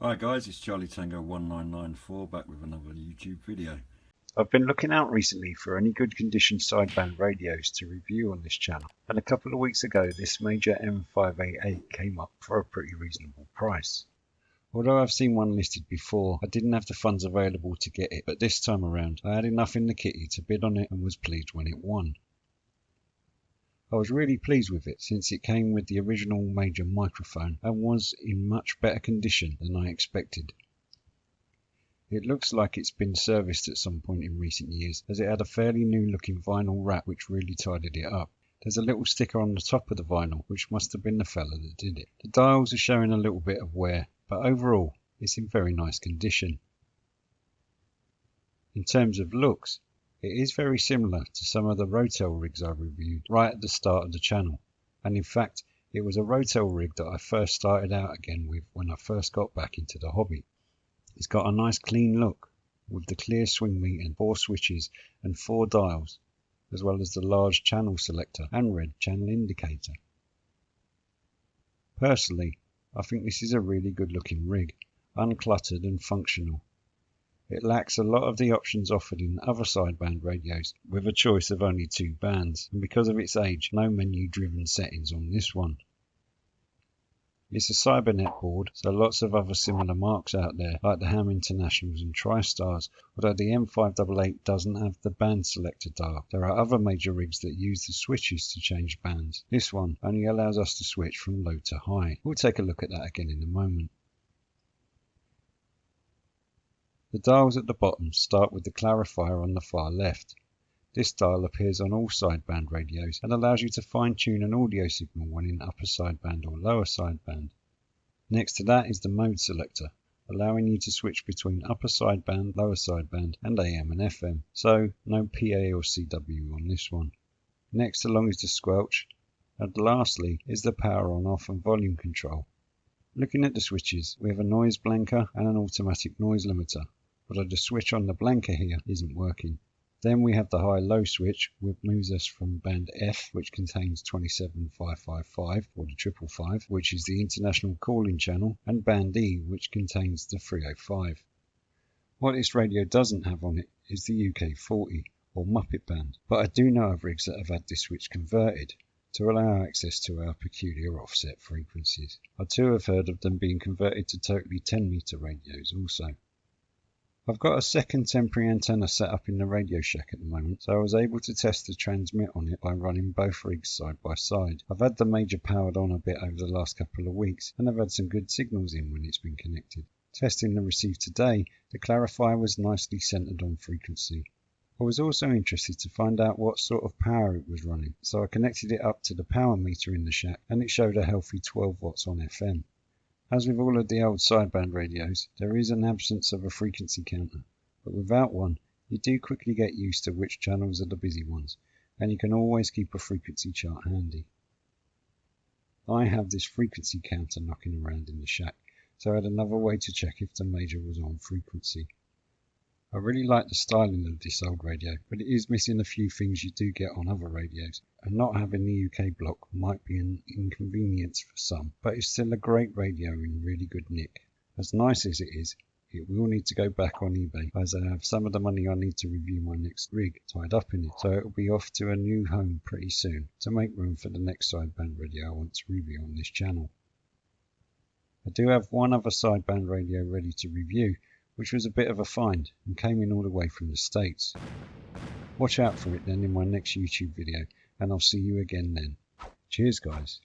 Hi guys, it's Charlie Tango 1994 back with another YouTube video. I've been looking out recently for any good condition sideband radios to review on this channel, and a couple of weeks ago this Major M588 came up for a pretty reasonable price. Although I've seen one listed before, I didn't have the funds available to get it, but this time around I had enough in the kitty to bid on it and was pleased when it won. I was really pleased with it since it came with the original Major microphone and was in much better condition than I expected. It looks like it's been serviced at some point in recent years, as it had a fairly new looking vinyl wrap which really tidied it up. There's a little sticker on the top of the vinyl which must have been the fella that did it. The dials are showing a little bit of wear, but overall it's in very nice condition. In terms of looks, it is very similar to some of the Rotel rigs I reviewed right at the start of the channel, and in fact it was a Rotel rig that I first started out again with when I first got back into the hobby. It's got a nice clean look with the clear swing meter, 4 switches and 4 dials, as well as the large channel selector and red channel indicator. Personally, I think this is a really good looking rig, uncluttered and functional. It lacks a lot of the options offered in other sideband radios with a choice of only 2 bands, and because of its age, no menu driven settings on this one. It's a Cybernet board, so lots of other similar marks out there, like the Ham Internationals and TriStars, although the M588 doesn't have the band selector dial. There are other major rigs that use the switches to change bands. This one only allows us to switch from low to high. We'll take a look at that again in a moment. The dials at the bottom start with the clarifier on the far left. This dial appears on all sideband radios and allows you to fine-tune an audio signal when in upper sideband or lower sideband. Next to that is the mode selector, allowing you to switch between upper sideband, lower sideband and AM and FM, so no PA or CW on this one. Next along is the squelch, and lastly is the power on off and volume control. Looking at the switches, we have a noise blanker and an automatic noise limiter, although the switch on the blanker here isn't working. Then we have the high-low switch, which moves us from band F, which contains 27555 or the 555, which is the international calling channel, and band E, which contains the 305. What this radio doesn't have on it is the UK 40 or Muppet band, but I do know of rigs that have had this switch converted to allow access to our peculiar offset frequencies. I too have heard of them being converted to totally 10-meter radios also. I've got a second temporary antenna set up in the Radio Shack at the moment, so I was able to test the transmit on it by running both rigs side by side. I've had the Major powered on a bit over the last couple of weeks, and I've had some good signals in when it's been connected. Testing the receive today, the clarifier was nicely centered on frequency. I was also interested to find out what sort of power it was running, so I connected it up to the power meter in the shack, and it showed a healthy 12 watts on FM. As with all of the old sideband radios, there is an absence of a frequency counter, but without one, you do quickly get used to which channels are the busy ones, and you can always keep a frequency chart handy. I have this frequency counter knocking around in the shack, so I had another way to check if the Major was on frequency. I really like the styling of this old radio, but it is missing a few things you do get on other radios, and not having the UK block might be an inconvenience for some, but it's still a great radio in really good nick. As nice as it is, it will need to go back on eBay, as I have some of the money I need to review my next rig tied up in it, so it will be off to a new home pretty soon to make room for the next sideband radio I want to review on this channel. I do have one other sideband radio ready to review, which was a bit of a find and came in all the way from the States. Watch out for it then in my next YouTube video, and I'll see you again then. Cheers guys.